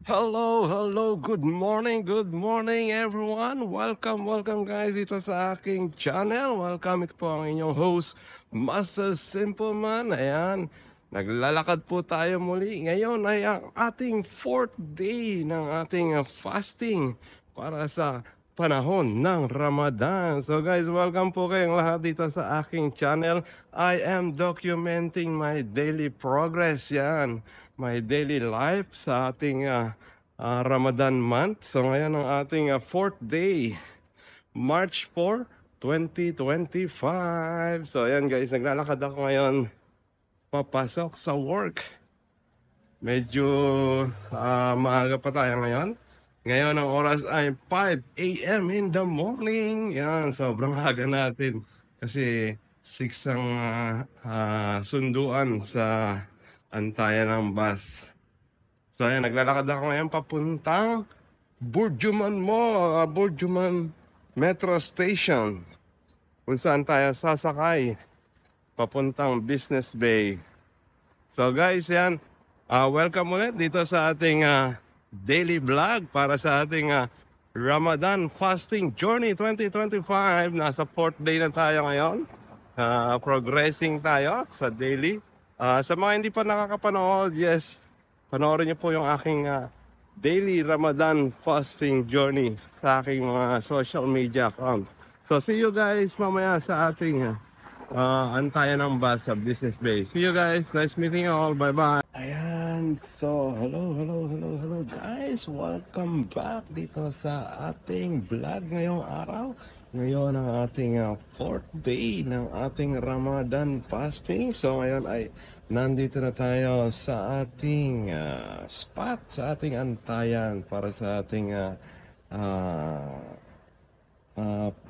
Hello, good morning everyone. Welcome guys dito sa aking channel. Welcome, ito po ang inyong host, Master Simple Man. Ayan, naglalakad po tayo muli. Ngayon ay ang ating 4th day ng ating fasting para sa panahon ng Ramadan. So guys, welcome po kayong lahat dito sa aking channel. I am documenting my daily progress. Yan, my daily life sa ating Ramadan month. So ngayon ang ating 4th day, March 4, 2025. So ayan guys, naglalakad ako ngayon papasok sa work. Medyo maaga pa tayo ngayon. Ngayon ang oras ay 5 a.m. in the morning. Yan, sobrang aga natin. Kasi 6 ang sunduan sa antayan ng bus. So ayan, naglalakad ako ngayon papuntang Burjuman Metro Station, kung saan tayo sasakay papuntang Business Bay. So guys, yan, welcome ulit dito sa ating daily vlog para sa ating Ramadan Fasting Journey 2025. Nasa 4th day na tayo ngayon. Progressing tayo sa daily. Sa mga hindi pa nakakapanood, yes, panoorin niyo po yung aking daily Ramadan fasting journey sa aking mga social media account. So see you guys mamaya sa ating antayan ng bus sa Business Bay. See you guys. Nice meeting you all. Bye-bye. Ayan. So, hello guys. Welcome back dito sa ating vlog ngayong araw. Ngayon ang ating 4th day ng ating Ramadan fasting. So ngayon ay nandito na tayo sa ating spot, sa ating antayan para sa ating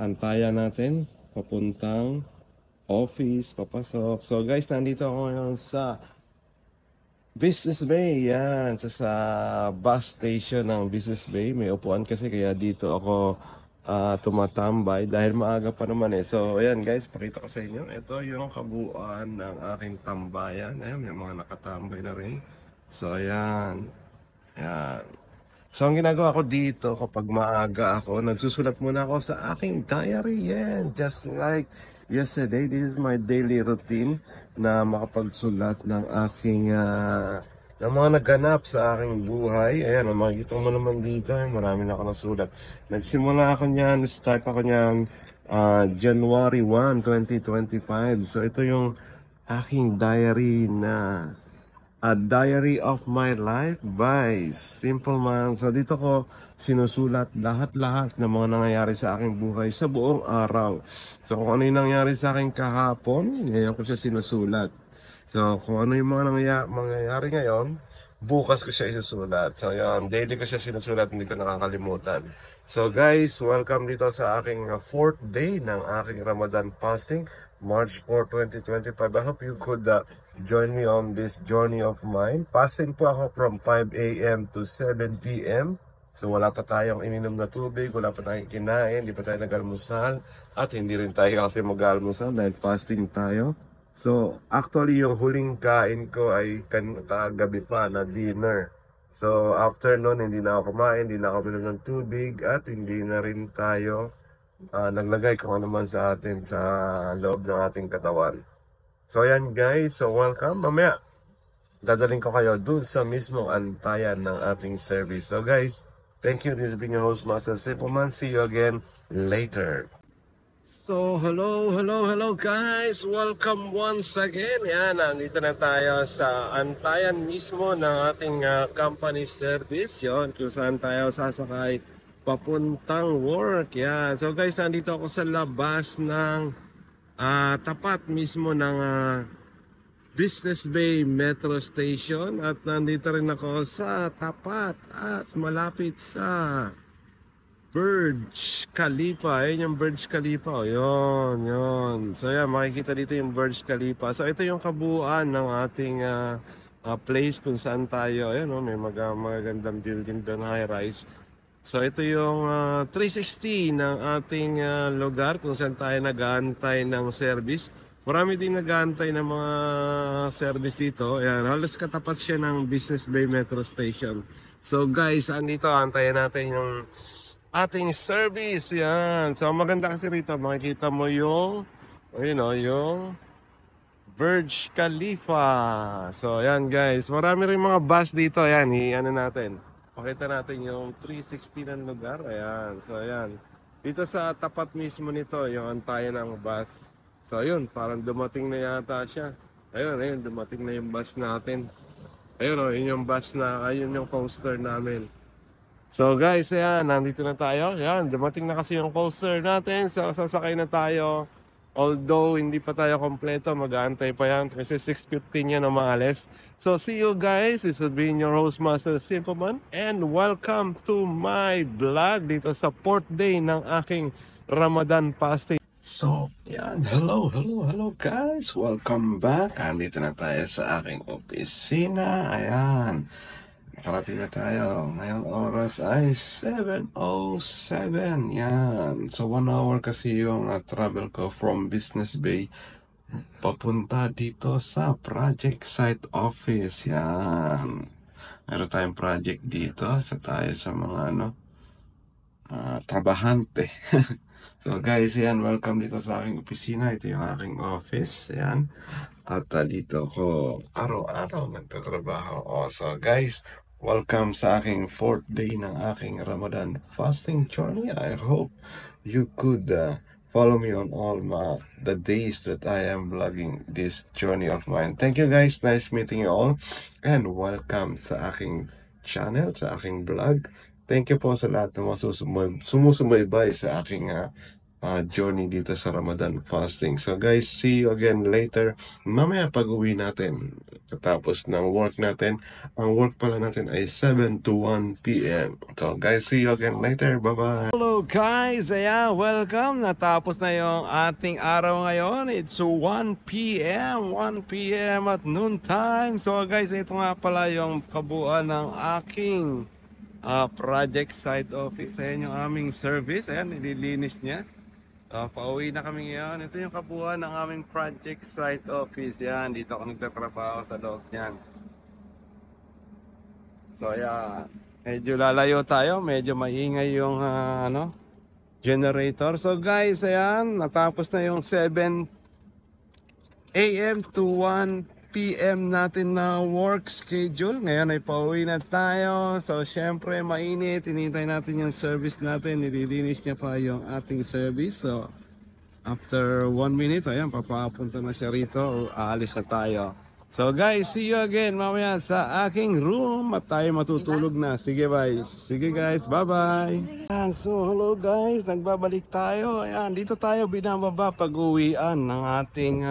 antayan natin papuntang office, papasok. So guys, nandito ako ngayon sa Business Bay. Yan, sa bus station ng Business Bay. May upuan kasi kaya dito ako tumatambay dahil maaga pa naman eh. So ayan guys, pakita ko sa inyo. Ito yung kabuuan ng aking tambayan. Ayan, may mga nakatambay na rin. So ayan. Ayan. So ang ginagawa ko dito kapag maaga ako, nagsusulat muna ako sa aking diary. Yan, just like yesterday, this is my daily routine na makapagsulat ng aking ng mga naganap sa aking buhay. Ayan, makikita mo naman dito, marami na ako nasulat. Nagsimula ako niyan, start ako niyan January 1, 2025. So ito yung aking diary na A Diary of My Life by Simple Man. So dito ko sinusulat lahat-lahat ng mga nangyayari sa aking buhay sa buong araw. So kung ano yung nangyari sa akin kahapon, ngayon ko siya sinusulat. So kung ano yung mga mangyayari ngayon, bukas ko siya isusulat. So yun, daily ko siya sinusulat, hindi ko nakakalimutan. So guys, welcome dito sa aking 4th day ng aking Ramadan fasting, March 4, 2025. I hope you could join me on this journey of mine. Fasting po ako from 5 a.m. to 7 p.m. So wala pa tayong ininom na tubig, wala pa tayong kinain, hindi pa tayo nag-almusal, at hindi rin tayo kasi mag-almusal dahil fasting tayo. So actually yung huling kain ko ay kagabi pa na dinner. So after nun, hindi na ako kumain, hindi na ako minom ng tubig, at hindi na rin tayo naglagay kung ano man sa atin sa loob ng ating katawan. So ayan guys, so welcome. Mamaya dadaling ko kayo dun sa mismong antayan ng ating service. So guys, thank you. This has been your host, Master Simple Man. See you again later. So hello guys. Welcome once again. Yan, nandito na tayo sa antayan mismo ng ating company service. Yon, kung saan tayo sasakay papuntang work. Yan. So guys, nandito ako sa labas ng tapat mismo ng Business Bay Metro Station, at nandito rin ako sa tapat at malapit sa Burj Khalifa. Ayun yung Burj Khalifa. Yun. So yan, makikita dito yung Burj Khalifa. So ito yung kabuuan ng ating place kung saan tayo. Ayun, may magagandang building doon, high-rise. So ito yung 360 ng ating lugar kung saan tayo nag-aantay ng service marami din nag-aantay ng mga service dito. Ayan, halos katapat siya ng Business Bay Metro Station. So guys, andito, antayin natin yung ating service. Yan. So maganda kasi rito, makikita mo yung, ayun o, yung Burj Khalifa. So yan guys, marami rin mga bus dito. Ayan, i-ano natin. Pakita natin yung 360 ng lugar. Ayan, so ayan. Dito sa tapat mismo nito, yung antayan ng bus. So ayun, parang dumating na yata siya. Ayun, dumating na yung bus natin. Ayun o, yun yung bus na, ayun yung coaster namin. So guys, ayan, nandito na tayo. Ayan, dumating na kasi yung coaster natin. So sasakay na tayo. Although hindi pa tayo kompleto, mag-aantay pa yan kasi 6:15 yan umaalis. So see you guys. This will be your host, Master Simpleman. And welcome to my vlog dito sa 4th day ng aking Ramadan fasting. So, yan. Hello guys. Welcome back. Andito na tayo sa aking opisina. Ayan. Nakarating na tayo. Ngayong oras ay 7:07. Yan. So, 1 hour kasi yung travel ko from Business Bay papunta dito sa project site office. Yan. Meron tayong project dito. Tayo sa mga trabahante. So guys, yan, welcome dito sa aking opisina. Ito yung aking office. Yan. At dito ko araw-araw nagtatrabaho. So guys, welcome sa aking 4th day ng aking Ramadan fasting journey. I hope you could follow me on all the days that I am vlogging this journey of mine. Thank you guys. Nice meeting you all. And welcome sa aking channel, sa aking vlog. Thank you po sa lahat ng mga sumusubaybay sa aking journey dito sa Ramadan fasting. So guys, see you again later. Mamaya pag-uwi natin, katapos ng work natin, ang work pala natin ay 7 to 1 p.m. So guys, see you again later. Bye-bye. Hello guys, ayan, welcome. Natapos na yung ating araw ngayon. It's 1 p.m. 1 p.m. at noon time. So guys, ito nga pala yung kabuuan ng aking project site office. Ayan yung aming service. Ayan, nililinis niya. Pauwi na kami ngayon. Ito yung kabuuan ng aming project site office. Yan, dito ako nagtatrabaho sa loob niyan. So yeah, medyo lalayo tayo. Medyo maingay yung generator. So guys, ayan, natapos na yung 7 a.m. to 1 p.m. natin na work schedule. Ngayon ay pauwi na tayo. So syempre mainit. Hinihintay natin yung service natin. Nililinis niya pa yung ating service. So after 1 minute, ayan, papapunta na siya rito. Aalis na tayo. So guys, see you again mamaya sa aking room at tayo matutulog na. Sige guys. Sige guys, bye-bye. So hello guys, nagbabalik tayo. Ayan, dito tayo binababa pag-uwian ng ating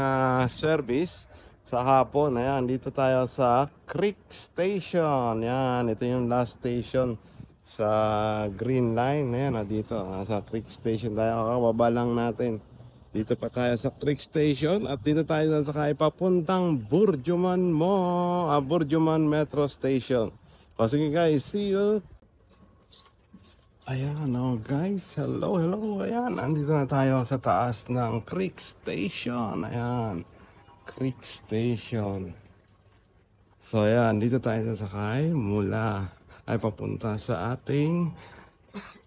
service sa hapon. Ayan, dito tayo sa Creek Station. Ayan, ito yung last station sa Green Line. Ayan, dito sa Creek Station tayo. Kakababa lang natin. Dito pa tayo sa Creek Station at dito tayo sasakay papuntang Burjuman Metro Station. O sige guys, see you. Ayan, guys, hello. Ayan, andito na tayo sa taas ng Creek Station. Ayan, Creek Station. So ayan, dito tayo sasakay mula ay papunta sa ating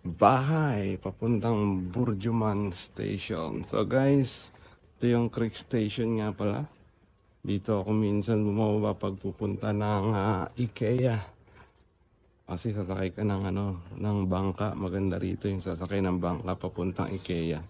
bahay, papuntang Burjuman Station. So guys, ito yung Creek Station nga pala. Dito ako minsan bumababa pag pupunta ng IKEA. Kasi sasakay ka ng ng bangka. Maganda rito yung sasakay ng bangka papuntang IKEA.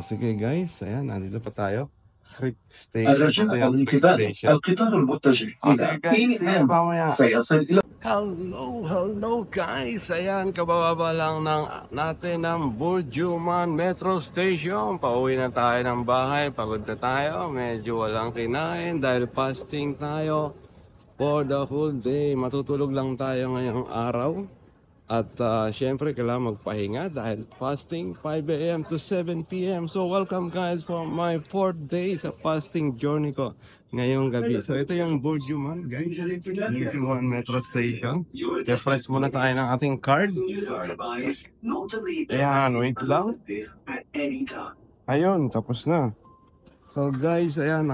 Sige guys, ayan, nandito pa tayo. Creek Station. Ito yung Creek Station. القطار المتجه إلى mamaya. سيصل إلى Hello guys! Ayan, kabababa lang natin ng Burjuman Metro Station. Pauwi na tayo ng bahay, pagod na tayo. Medyo walang kinain dahil fasting tayo for the whole day. Matutulog lang tayo ngayong araw. At syempre kailangan magpahinga dahil fasting 5 a.m. to 7 p.m. So welcome guys for my 4th day sa fasting journey ko ngayong gabi. So ito yung Burjuman guys, Burjuman Metro Station. Refresh muna tayo ng ating card. Ayan, wait lang. Ayun, tapos na. So guys, ayan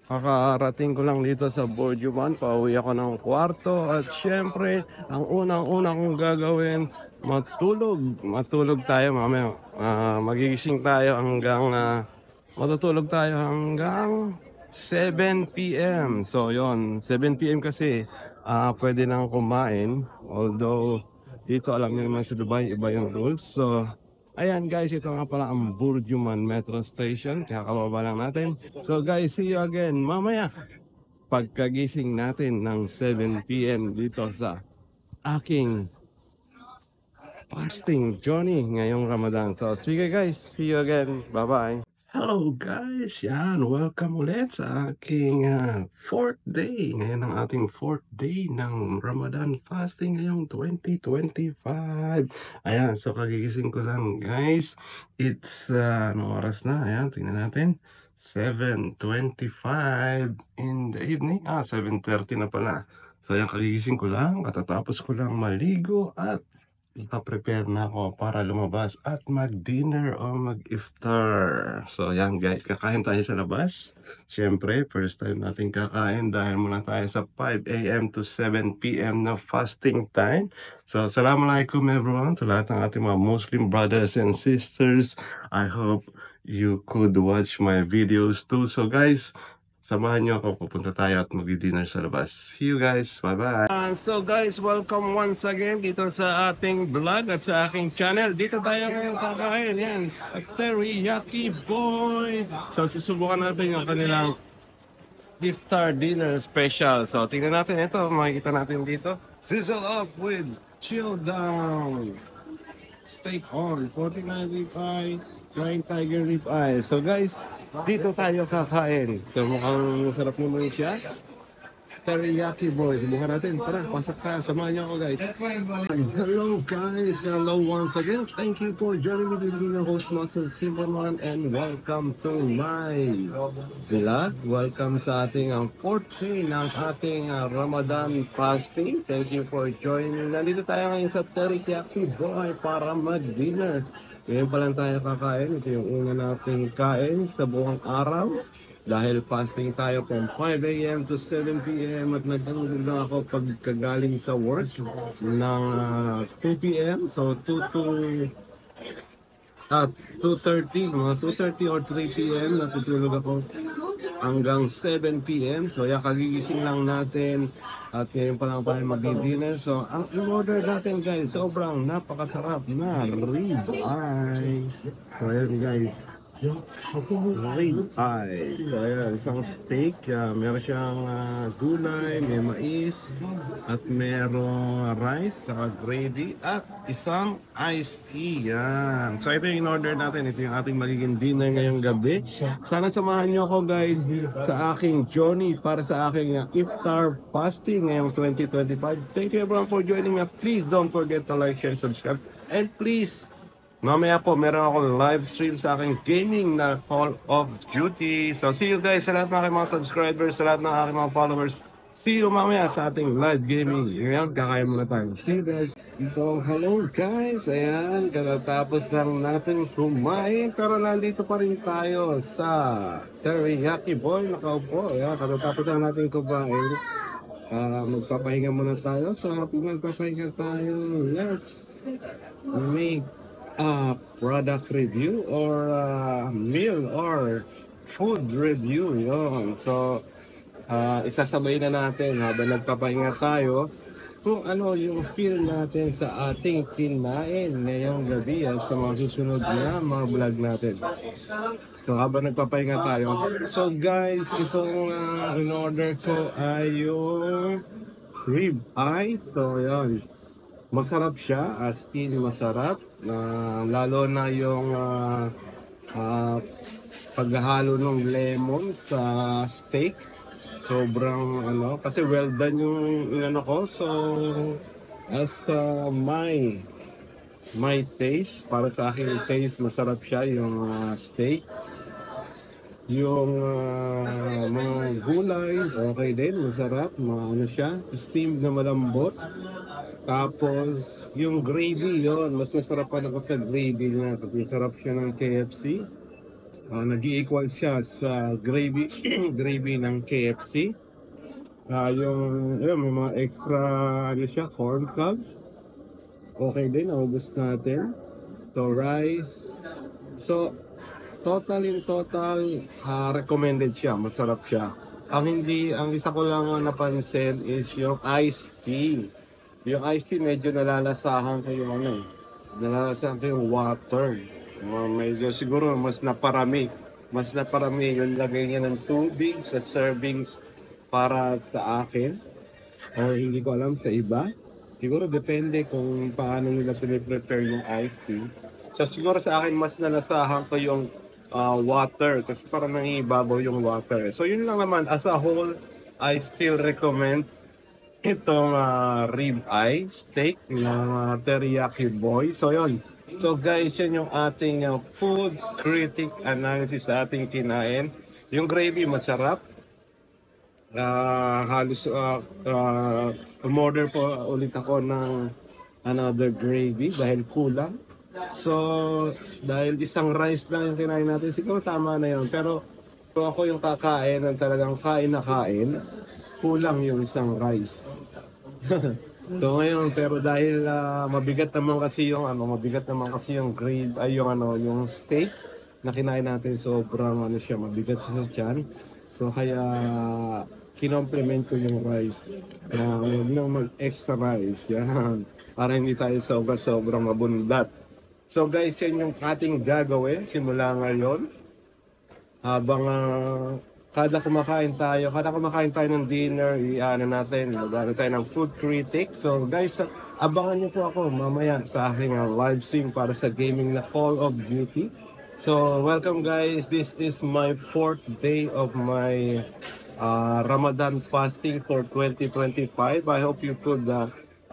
kakarating ko lang dito sa Borjuman. Pauwi ako ng kwarto at syempre, ang unang-unang kong gagawin, matulog tayo mamaya. Magigising tayo matutulog tayo hanggang 7 p.m. So yon 7 p.m. kasi pwede nang kumain. Although dito alam niyo naman sa Dubai iba yung rules. So ayan guys, ito nga pala ang Burjuman Metro Station. Kakababa lang natin. So guys, see you again mamaya pagkagising natin ng 7 p.m. dito sa aking fasting journey ngayong Ramadan. So sige guys, see you again. Bye-bye. Hello guys, welcome ulit sa aking fourth day. Ngayon ang ating fourth day ng Ramadan fasting ngayong 2025. Ayan, so kagigising ko lang guys. It's, anong oras na? Ayan, tingnan natin. 7:25 in the evening. 7:30 na pala. So ayan, kagigising ko lang. Katatapos ko lang maligo at naka-prepare na ako para lumabas at mag-dinner o mag-iftar. So yan guys, kakain tayo sa labas. Siyempre, first time natin kakain dahil muna tayo sa 5 a.m. to 7 p.m. na fasting time. So assalamualaikum everyone sa lahat ng ating mga Muslim brothers and sisters. I hope you could watch my videos too. So guys, samahan niyo ako, pupunta tayo at magdi-dinner sa labas. See you guys, bye-bye! So guys, welcome once again dito sa ating vlog at sa aking channel. Dito tayo ngayon kakain, yan, sa Teriyaki Boy. So susubukan natin yung kanilang iftar dinner special. So tingnan natin ito, makikita natin dito. Sizzle up with chill down. Steak on, 49 ribeye, Flying Tiger ribeye. So guys, dito tayo kakain. So mukhang sarap naman siya. Teriyaki Boy. Subukan natin. Tara, pasok tayo. Samahan niyo ako guys. Hello guys. Hello once again. Thank you for joining me. This is your host Master Silverman and welcome to my vlog. Welcome sa ating fourth day ng ating Ramadan fasting. Thank you for joining. Nandito tayo ngayon sa Teriyaki Boy para mag-dinner. Ngayon pa lang tayo kakain. Ito yung una nating kain sa buong araw. Dahil fasting tayo from 5 a.m. to 7 p.m. at nagtanong lang ako pagkagaling sa work ng 2 p.m. So 2:30, mga 2:30 or 3 p.m. natutulog ako hanggang 7 p.m. So yan, kagigising lang natin at ngayon pa lang tayo mag-dinner. So ang in-order natin guys, sobrang napakasarap na ribeye. So ayan guys, ribeye. So ayan, isang steak, meron siyang gulay, may mais, at merong rice, saka gravy, at isang iced tea. Yan. So ito yung in-order natin. Ito yung ating magiging dinner ngayong gabi. Sana samahan niyo ako guys sa aking journey para sa aking iftar fasting ngayong 2025. Thank you everyone for joining me. Please don't forget to like, share, subscribe. And please, mamaya po, meron akong live stream sa aking gaming na Call of Duty. So, see you guys sa lahat ng aking mga subscribers, sa lahat ng aking mga followers. See you mamaya sa ating live gaming. Ngayon, kakain muna tayo. See you guys. So, hello guys. Ayan, katatapos lang natin kumain. Pero nandito pa rin tayo sa Teriyaki Boy. Nakaupo. Ayan, katatapos lang natin kumain. Magpapahinga muna tayo. So, habang magpapahinga tayo, let's make product review or meal or food review yon. So isasabay na natin habang nagpapahinga tayo kung ano yung feel natin sa ating kinain ngayong gabi at sa mga susunod na mga vlog natin. So habang nagpapahinga tayo, so guys, itong in-order ko ay yung ribeye. So yun, masarap siya, as in masarap, lalo na yung paghahalo ng lemon sa steak. Sobrang kasi well done yung ko. So as my taste, para sa aking taste, masarap siya yung steak. Yung mga gulay, okay din, masarap, siya, steamed na malambot. Tapos, yung gravy, yon mas masarap pa ako sa gravy niya. Masarap siya ng KFC. Nag-i-equal siya sa gravy gravy ng KFC. Yung may mga extra ano siya, corn cob. Okay din, naubos natin. So rice. So total in total, recommended siya, masarap siya. Ang isa ko lang napansin is yung iced tea. Yung iced tea medyo nalalasahan ko yung ano, nalalasahan ko yung water. Medyo siguro mas naparami yung lagay niya ng tubig sa servings para sa akin. O hindi ko alam sa iba. Siguro depende kung paano nila piniprepare yung iced tea. So siguro sa akin mas nalasahan ko yung water kasi parang nangibabaw yung water. So yun lang naman, as a whole, I still recommend itong rib eye steak ng teriyaki boy. So yun. So guys, yan yung ating food critic analysis sa ating kinain. Yung gravy masarap. Halos umorder po ulit ako ng another gravy dahil kulang. So, dahil isang rice lang yung kinain natin, siguro tama na yun. Pero kung ako yung kakain ng talagang kain na kain, kulang yung isang rice. So ngayon, pero dahil mabigat naman kasi yung grade ay yung steak na kinain natin, sobrang mabigat siya sa tiyan. So kaya kinomplement ko yung rice na huwag nang mag-extra rice. Yan. Para hindi tayo sobrang mabundat. So guys, yan yung ating gagawin simula ngayon. Habang kada kumakain tayo ng dinner, magano tayo ng food critic. So guys, abangan niyo po ako mamaya sa aking live stream para sa gaming na Call of Duty. So welcome guys, this is my 4th day of my Ramadan fasting for 2025. I hope you could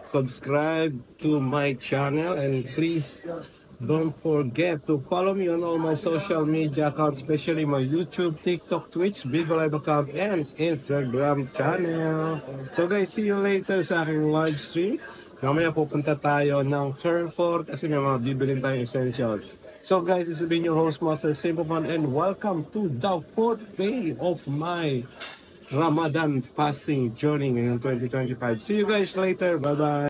subscribe to my channel and please don't forget to follow me on all my social media accounts, especially my YouTube, TikTok, Twitch, Bigo Live account, and Instagram channel. So guys, see you later sa aking live stream. Mamaya pupunta tayo ng Carrefour kasi may mga bibilin tayong essentials. So guys, this has been your host, Master Simpleman, and welcome to the 4th day of my Ramadan fasting journey in 2025. See you guys later. Bye-bye.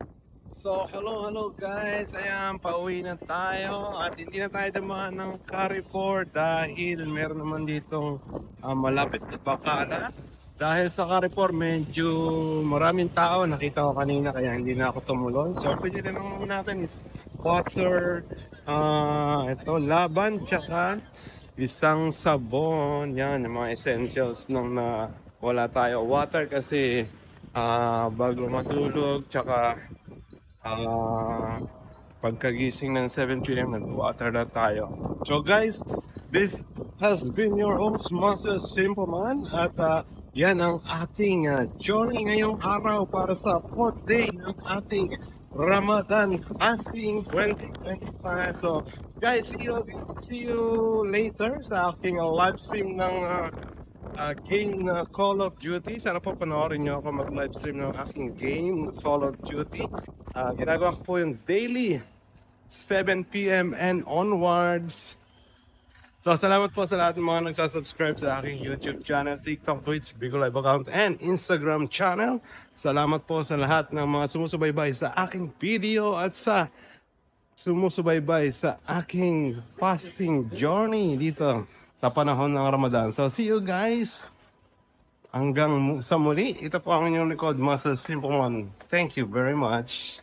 So, hello guys. Ayan, pauwi na tayo at hindi na tayo dumaan ng Carrefour dahil meron naman ditong malapit na bakala. Dahil sa Carrefour, medyo maraming tao. Nakita ko kanina kaya hindi na ako tumulong. So, pwede na naman natin is water, ito, laban, tsaka isang sabon. Yan, yung mga essentials nung wala tayo. Water kasi bago matulog, tsaka pagkagising ng 7 p.m. nag-water na tayo. So guys, this has been your host, Master Simpleman. At yan ang ating journey ngayong araw para sa 4th day ng ating Ramadan fasting 2025. So guys, see you later sa aking live stream ng game na Call of Duty. Sana po panoorin nyo ako mag-live stream ng aking game Call of Duty. Ginagawa ko po yung daily 7 p.m. and onwards. So salamat po sa lahat ng mga nagsasubscribe sa aking YouTube channel, TikTok, Twitch, Bigo Live account, and Instagram channel. Salamat po sa lahat ng mga sumusubaybay sa aking video at sa sumusubaybay sa aking fasting journey dito sa panahon ng Ramadan. So see you guys hanggang sa muli. Ito po ang inyong likod, Master Simpleman. Thank you very much.